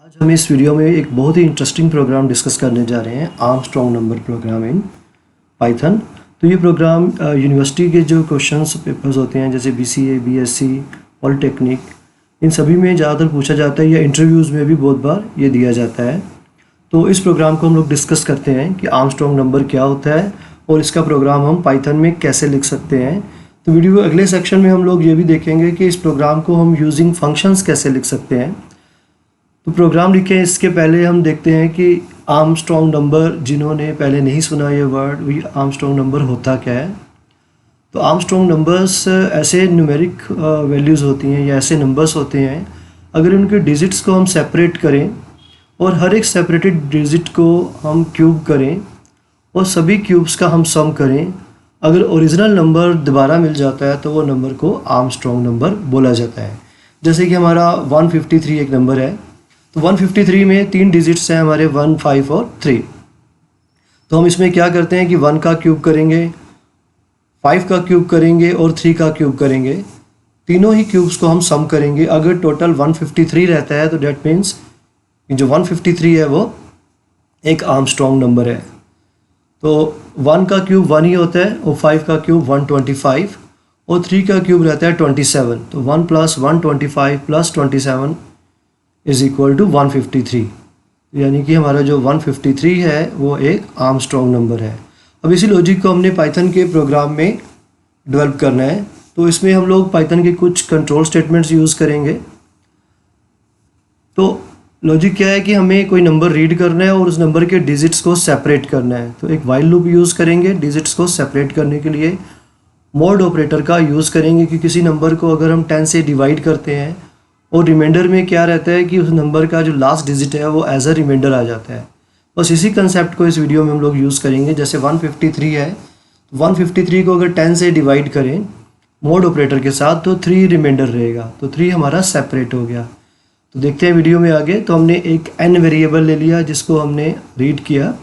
आज हम इस वीडियो में एक बहुत ही इंटरेस्टिंग प्रोग्राम डिस्कस करने जा रहे हैं, Armstrong number program in Python. तो ये प्रोग्राम यूनिवर्सिटी के जो क्वेश्चंस पेपर्स होते हैं जैसे बीसीए, बीएससी, पॉलिटेक्निक, इन सभी में ज़्यादातर पूछा जाता है या इंटरव्यूज़ में भी बहुत बार ये दिया जाता है। तो इस प्रोग्राम को हम लोग डिस्कस करते हैं कि आर्मस्ट्रॉन्ग नंबर क्या होता है और इसका प्रोग्राम हम पाइथन में कैसे लिख सकते हैं। तो वीडियो अगले सेक्शन में हम लोग ये भी देखेंगे कि इस प्रोग्राम को हम यूजिंग फंक्शंस कैसे लिख सकते हैं। तो प्रोग्राम लिखें इसके पहले हम देखते हैं कि आर्मस्ट्रॉन्ग नंबर, जिन्होंने पहले नहीं सुना ये वर्ड, भी आर्मस्ट्रॉन्ग नंबर होता क्या है। तो आर्मस्ट्रॉन्ग नंबर्स ऐसे न्यूमेरिक वैल्यूज़ होती हैं या ऐसे नंबर्स होते हैं, अगर उनके डिजिट्स को हम सेपरेट करें और हर एक सेपरेटेड डिजिट को हम क्यूब करें और सभी क्यूब्स का हम सम करें, अगर ओरिजिनल नंबर दोबारा मिल जाता है तो वो नंबर को आर्मस्ट्रॉन्ग नंबर बोला जाता है। जैसे कि हमारा 153 एक नंबर है, तो 153 में 3 डिजिट्स हैं हमारे 1, 5 और 3। तो हम इसमें क्या करते हैं कि 1 का क्यूब करेंगे, 5 का क्यूब करेंगे और 3 का क्यूब करेंगे। तीनों ही क्यूब्स को हम सम करेंगे। अगर टोटल 153 रहता है तो डेट मीन्स जो 153 है वो एक आर्मस्ट्रॉन्ग नंबर है। तो 1 का क्यूब 1 ही होता है और 5 का क्यूब 125 और 3 का क्यूब रहता है 27। तो 1 + 125 + 27 इज़ इक्वल टू 153। यानी कि हमारा जो 153 है वो एक आर्मस्ट्रॉन्ग नंबर है। अब इसी लॉजिक को हमने पाइथन के प्रोग्राम में डेवलप करना है। तो इसमें हम लोग पाइथन के कुछ कंट्रोल स्टेटमेंट्स यूज़ करेंगे। तो लॉजिक क्या है कि हमें कोई नंबर रीड करना है और उस नंबर के डिजिट्स को सेपरेट करना है। तो एक वाइल लूप यूज़ करेंगे डिजिट्स को सेपरेट करने के लिए। मोड ऑपरेटर का यूज़ करेंगे कि किसी नंबर को अगर हम 10 से डिवाइड करते हैं और रिमाइंडर में क्या रहता है कि उस नंबर का जो लास्ट डिजिट है वो एज अ रिमाइंडर आ जाता है। बस इसी कंसेप्ट को इस वीडियो में हम लोग यूज़ करेंगे। जैसे 153 है, 153 को अगर 10 से डिवाइड करें मोड ऑपरेटर के साथ तो 3 रिमाइंडर रहेगा। तो 3 हमारा सेपरेट हो गया। तो देखते हैं वीडियो में आगे। तो हमने एक n वेरिएबल ले लिया जिसको हमने रीड किया,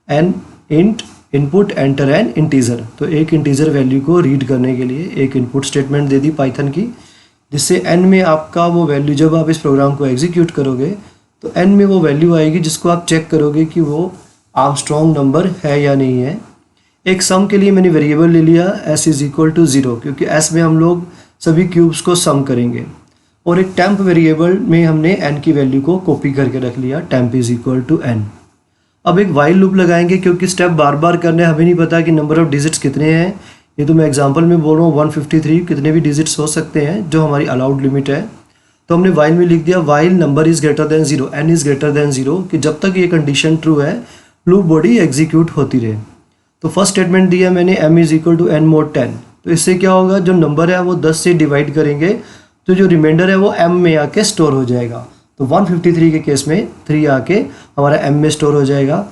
n int input enter N integer. तो एक इंटीजर वैल्यू को रीड करने के लिए एक इनपुट स्टेटमेंट दे दी पाइथन की, जिससे n में आपका वो वैल्यू, जब आप इस प्रोग्राम को एग्जीक्यूट करोगे तो n में वो वैल्यू आएगी जिसको आप चेक करोगे कि वो आर्मस्ट्रॉन्ग नंबर है या नहीं है। एक सम के लिए मैंने वेरिएबल ले लिया s इज़ इक्वल टू 0, क्योंकि s में हम लोग सभी क्यूब्स को सम करेंगे। और एक टेम्प वेरिएबल में हमने n की वैल्यू को कॉपी करके रख लिया, temp is equal to n। अब एक वाइल लूप लगाएंगे, क्योंकि स्टेप बार बार करने हमें नहीं पता कि नंबर ऑफ डिजिट्स कितने हैं। ये तो मैं एग्जांपल में बोल रहा हूँ 153, कितने भी डिजिट्स हो सकते हैं जो हमारी अलाउड लिमिट है। तो हमने वाइल में लिख दिया while number is greater than 0, n is greater than 0, कि जब तक ये कंडीशन ट्रू है लूप बॉडी एग्जीक्यूट होती रहे। तो फर्स्ट स्टेटमेंट दिया मैंने m is equal to n mod 10। तो इससे क्या होगा, जो नंबर है वो 10 से डिवाइड करेंगे तो जो रिमाइंडर है वो m में आके स्टोर हो जाएगा। तो 153 के केस में 3 आके हमारा m में स्टोर हो जाएगा।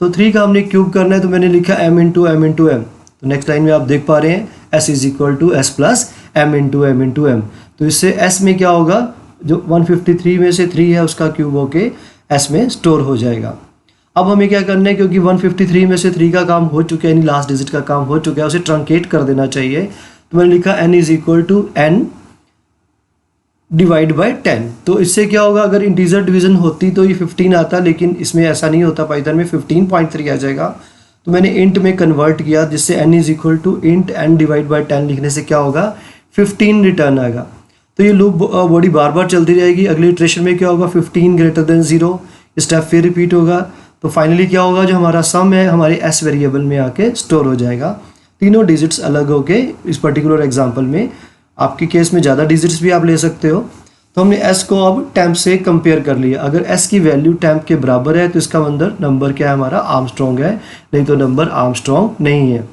तो 3 का हमने क्यूब करना है तो मैंने लिखा m into m into m। तो नेक्स्ट लाइन में आप देख पा रहे हैं s is equal to s plus m into m into m। तो इससे s में क्या होगा, जो 153 में से 3 है उसका क्यूब होके s में स्टोर हो जाएगा। अब हमें क्या करना है, क्योंकि 153 में से 3 का काम हो चुका है, यानी लास्ट डिजिट का काम हो चुका है, उसे ट्रंकेट कर देना चाहिए। तो मैंने लिखा n is equal to n divide by 10। तो इससे क्या होगा, अगर इंटीजर डिवीजन होती तो ये 15 आता, लेकिन इसमें ऐसा नहीं होता, पाइथन में 15.3 आ जाएगा। तो मैंने इंट में कन्वर्ट किया, जिससे n is equal to int n divide by 10 लिखने से क्या होगा, 15 रिटर्न आएगा। तो ये लूप बॉडी बार बार चलती रहेगी। अगले इटरेशन में क्या होगा, 15 ग्रेटर देन 0, स्टेप फिर रिपीट होगा। तो फाइनली क्या होगा, जो हमारा सम है हमारे s वेरिएबल में आके स्टोर हो जाएगा। तीनों डिजिट्स अलग होके, इस पर्टिकुलर एग्जाम्पल में आपके केस में ज़्यादा डिजिट्स भी आप ले सकते हो। तो हमने s को अब टेम्प से कंपेयर कर लिया। अगर s की वैल्यू टेम्प के बराबर है तो इसका नंबर क्या है, हमारा आर्मस्ट्रॉन्ग है, नहीं तो नंबर आर्मस्ट्रॉन्ग नहीं है।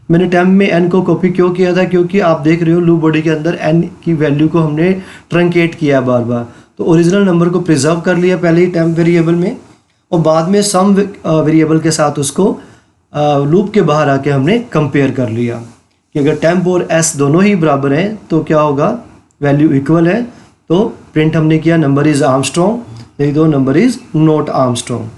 मैंने टेम्प में n को कॉपी क्यों किया था, क्योंकि आप देख रहे हो लूप बॉडी के अंदर n की वैल्यू को हमने ट्रंकेट किया बार बार। तो ओरिजिनल नंबर को प्रिजर्व कर लिया पहले ही टेम्प वेरिएबल में, और बाद में सम वेरिएबल के साथ उसको लूप के बाहर आके हमने कंपेयर कर लिया कि अगर टेम्प और s दोनों ही बराबर हैं तो क्या होगा, वैल्यू इक्वल है। तो प्रिंट हमने किया नंबर इज़ आर्मस्ट्रॉन्ग, नहीं तो नंबर इज़ नॉट आर्मस्ट्रॉन्ग।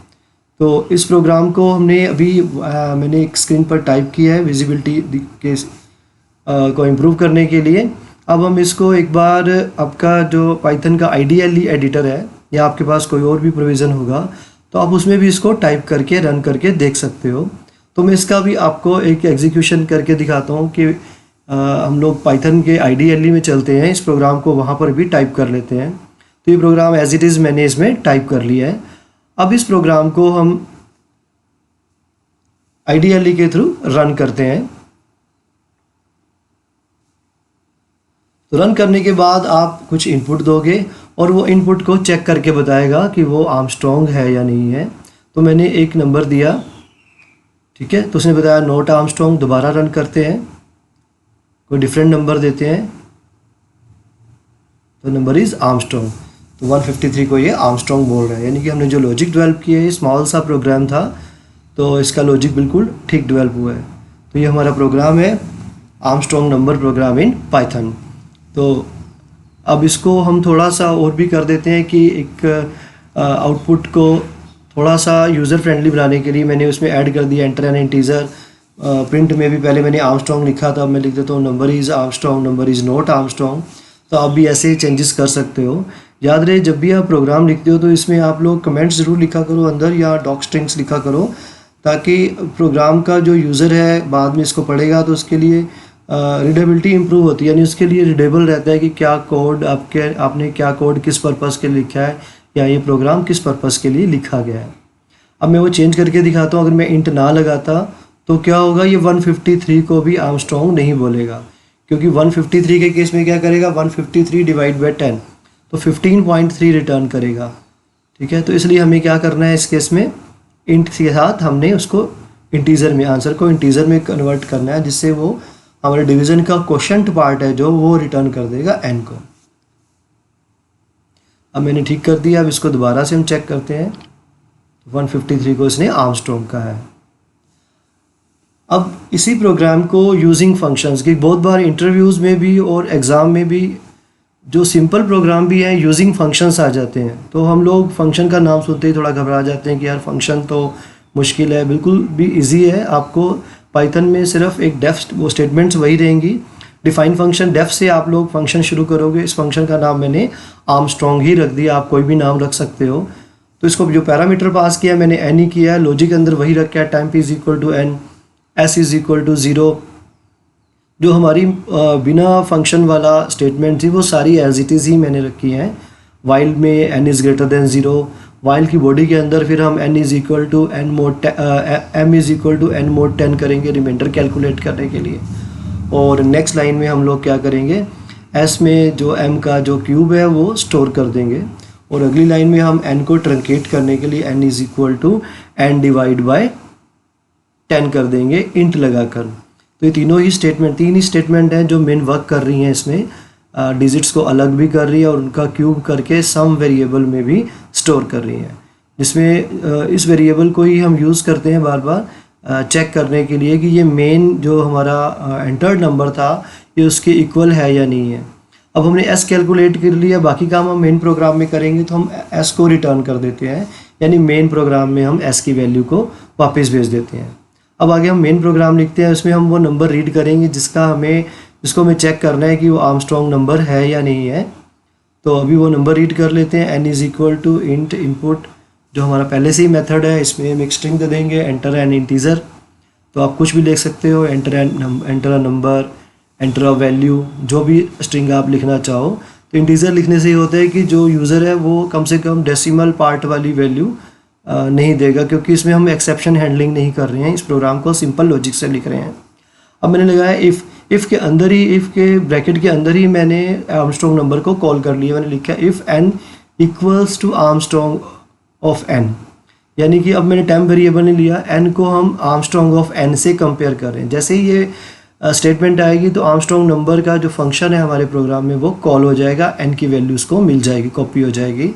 तो इस प्रोग्राम को हमने अभी मैंने एक स्क्रीन पर टाइप किया है विजिबिलिटी के को इम्प्रूव करने के लिए। अब हम इसको एक बार, आपका जो पाइथन का आइडियली एडिटर है या आपके पास कोई और भी प्रोविज़न होगा तो आप उसमें भी इसको टाइप करके रन करके देख सकते हो। तो मैं इसका भी आपको एक एग्जीक्यूशन करके दिखाता हूँ कि हम लोग पाइथन के IDLE में चलते हैं, इस प्रोग्राम को वहाँ पर भी टाइप कर लेते हैं। तो ये प्रोग्राम एज इट इज़ मैंने इसमें टाइप कर लिया है। अब इस प्रोग्राम को हम IDLE के थ्रू रन करते हैं। तो रन करने के बाद आप कुछ इनपुट दोगे और वो इनपुट को चेक करके बताएगा कि वो आर्मस्ट्रॉन्ग है या नहीं है। तो मैंने एक नंबर दिया, ठीक है, तो उसने बताया नॉट आर्मस्ट्रॉन्ग। दोबारा रन करते हैं, कोई डिफरेंट नंबर देते हैं तो नंबर इज़ आर्मस्ट्रॉन्ग। तो 153 को ये आर्मस्ट्रॉन्ग बोल रहा है, यानी कि हमने जो लॉजिक डेवलप किया है, स्मॉल सा प्रोग्राम था तो इसका लॉजिक बिल्कुल ठीक डेवलप हुआ है। तो ये हमारा प्रोग्राम है Armstrong number program in Python. तो अब इसको हम थोड़ा सा और भी कर देते हैं कि एक आउटपुट को थोड़ा सा यूज़र फ्रेंडली बनाने के लिए मैंने उसमें ऐड कर दिया एंटर एन इंटीजर। प्रिंट में भी पहले मैंने आर्मस्ट्रॉन्ग लिखा था, अब मैं लिख देता हूँ number is Armstrong, number is not Armstrong. तो आप भी ऐसे चेंजेस कर सकते हो। याद रहे जब भी आप प्रोग्राम लिखते हो तो इसमें आप लोग कमेंट्स ज़रूर लिखा करो अंदर, या डॉक स्ट्रिंग्स लिखा करो, ताकि प्रोग्राम का जो यूज़र है बाद में इसको पढ़ेगा तो उसके लिए रीडेबिलिटी इंप्रूव होती है, यानी उसके लिए रीडेबल रहता है कि क्या कोड आपने क्या कोड किस पर्पज़ के लिए लिखा है, या ये प्रोग्राम किस पर्पज़ के लिए लिखा गया है। अब मैं वो चेंज करके दिखाता हूँ। अगर मैं इंट ना लगाता तो क्या होगा, ये 153 को भी आर्मस्ट्रॉन्ग नहीं बोलेगा, क्योंकि 153 के केस में क्या करेगा, 153 डिवाइड बाई 10 तो 15.3 रिटर्न करेगा, ठीक है। तो इसलिए हमें क्या करना है इस केस में, इंट के साथ हमने उसको इंटीजर में, आंसर को इंटीजर में कन्वर्ट करना है, जिससे वो हमारे डिवीज़न का क्वोशंट पार्ट है जो वो रिटर्न कर देगा n को। अब मैंने ठीक कर दिया। अब इसको दोबारा से हम चेक करते हैं। 153 को इसने आर्मस्ट्रॉन्ग का है। अब इसी प्रोग्राम को यूजिंग फंक्शंस की बहुत बार इंटरव्यूज़ में भी और एग्ज़ाम में भी जो सिंपल प्रोग्राम भी हैं यूजिंग फंक्शंस आ जाते हैं। तो हम लोग फंक्शन का नाम सुनते ही थोड़ा घबरा जाते हैं कि यार फंक्शन तो मुश्किल है। बिल्कुल भी इजी है। आपको पाइथन में सिर्फ एक डेफ वो स्टेटमेंट्स वही रहेंगी। डिफाइन फंक्शन डेफ से आप लोग फंक्शन शुरू करोगे। इस फंक्शन का नाम मैंने आर्मस्ट्रॉन्ग ही रख दिया, आप कोई भी नाम रख सकते हो। तो इसको जो पैरामीटर पास किया मैंने एन ही किया है, लॉजिक अंदर वही रखा है, time p is equal to N, S is equal to 0। जो हमारी बिना फंक्शन वाला स्टेटमेंट थी वो सारी एज इट इज़ ही मैंने रखी हैं। वाइल में N is greater than 0, while की बॉडी के अंदर फिर हम N is equal to N mod M is equal to N mod 10 करेंगे रिमाइंडर कैलकुलेट करने के लिए। और नेक्स्ट लाइन में हम लोग क्या करेंगे, एस में जो एम का जो क्यूब है वो स्टोर कर देंगे। और अगली लाइन में हम एन को ट्रंकेट करने के लिए N is equal to N divide by 10 कर देंगे इंट लगाकर। तो ये तीनों ही स्टेटमेंट, तीन ही स्टेटमेंट हैं जो मेन वर्क कर रही हैं इसमें, डिजिट्स को अलग भी कर रही है और उनका क्यूब करके सम वेरिएबल में भी स्टोर कर रही हैं, जिसमें इस वेरिएबल को ही हम यूज़ करते हैं बार बार चेक करने के लिए कि ये मेन जो हमारा एंटर्ड नंबर था ये उसके इक्वल है या नहीं है। अब हमने एस कैलकुलेट कर लिया, बाकी काम हम मेन प्रोग्राम में करेंगे तो हम एस को रिटर्न कर देते हैं, यानी मेन प्रोग्राम में हम एस की वैल्यू को वापस भेज देते हैं। अब आगे हम मेन प्रोग्राम लिखते हैं, उसमें हम वो नंबर रीड करेंगे जिसको हमें चेक करना है कि वो आर्मस्ट्रॉन्ग नंबर है या नहीं है। तो अभी वो नंबर रीड कर लेते हैं। N is equal to int input, जो हमारा पहले से ही मेथड है, इसमें हम एक स्ट्रिंग दे देंगे, एंटर एन इंटीजर। तो आप कुछ भी लिख सकते हो, enter a number, enter a value, जो भी स्ट्रिंग आप लिखना चाहो। तो इंटीजर लिखने से ये होता है कि जो यूज़र है वो कम से कम डेसिमल पार्ट वाली वैल्यू नहीं देगा, क्योंकि इसमें हम एक्सेप्शन हैंडलिंग नहीं कर रहे हैं, इस प्रोग्राम को सिंपल लॉजिक से लिख रहे हैं। अब मैंने लगाया इफ़ के अंदर ही, इफ़ के ब्रैकेट के अंदर ही मैंने आर्मस्ट्रॉन्ग नंबर को कॉल कर लिया। मैंने लिखा if N equals to Armstrong of N, यानी कि अब मैंने टाइम वेरिएबल नहीं लिया, एन को हम आर्मस्ट्रॉन्ग ऑफ एन से कंपेयर कर रहे हैं। जैसे ही ये स्टेटमेंट आएगी तो आर्मस्ट्रॉन्ग नंबर का जो फंक्शन है हमारे प्रोग्राम में वो कॉल हो जाएगा, एन की वैल्यूज़ को मिल जाएगी, कॉपी हो जाएगी,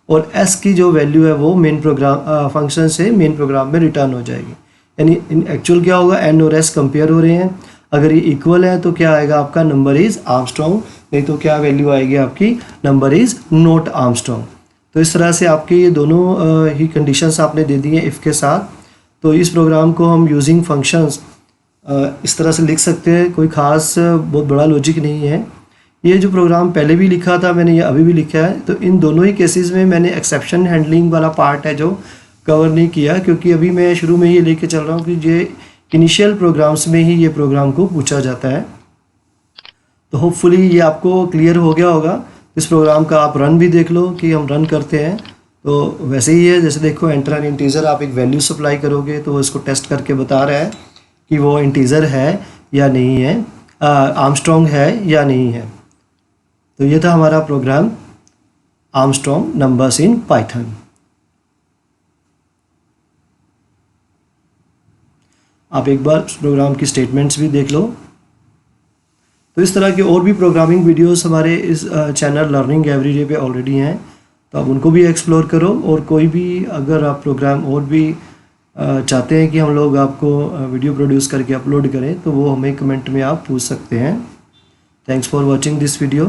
और एस की जो वैल्यू है वो मेन प्रोग्राम फंक्शन से मेन प्रोग्राम में रिटर्न हो जाएगी। यानी इन एक्चुअल क्या होगा, एन और एस कंपेयर हो रहे हैं। अगर ये इक्वल है तो क्या आएगा आपका, नंबर इज़ आर्मस्ट्रॉन्ग, नहीं तो क्या वैल्यू आएगी आपकी, नंबर इज़ नॉट आर्मस्ट्रॉन्ग। तो इस तरह से आपके ये दोनों ही कंडीशंस आपने दे दी हैं इफ़ के साथ। तो इस प्रोग्राम को हम यूजिंग फंक्शंस इस तरह से लिख सकते हैं, कोई ख़ास बहुत बड़ा लॉजिक नहीं है। ये जो प्रोग्राम पहले भी लिखा था मैंने, ये अभी भी लिखा है, तो इन दोनों ही केसेस में मैंने एक्सेप्शन हैंडलिंग वाला पार्ट है जो कवर नहीं किया, क्योंकि अभी मैं शुरू में ये लेके चल रहा हूँ कि ये इनिशियल प्रोग्राम्स में ही ये प्रोग्राम को पूछा जाता है। तो होपफुली ये आपको क्लियर हो गया होगा। इस प्रोग्राम का आप रन भी देख लो कि हम रन करते हैं तो वैसे ही है। जैसे देखो, एंटर एन इंटीजर, आप एक वैल्यू सप्लाई करोगे तो वो इसको टेस्ट करके बता रहा है कि वो इंटीजर है या नहीं है, आर्मस्ट्रॉन्ग है या नहीं है। तो ये था हमारा program Armstrong numbers in Python. आप एक बार प्रोग्राम की स्टेटमेंट्स भी देख लो। तो इस तरह के और भी प्रोग्रामिंग वीडियोस हमारे इस चैनल लर्निंग एवरीडे पे ऑलरेडी हैं, तो आप उनको भी एक्सप्लोर करो। और कोई भी अगर आप प्रोग्राम और भी चाहते हैं कि हम लोग आपको वीडियो प्रोड्यूस करके अपलोड करें, तो वो हमें कमेंट में आप पूछ सकते हैं। Thanks for watching this video.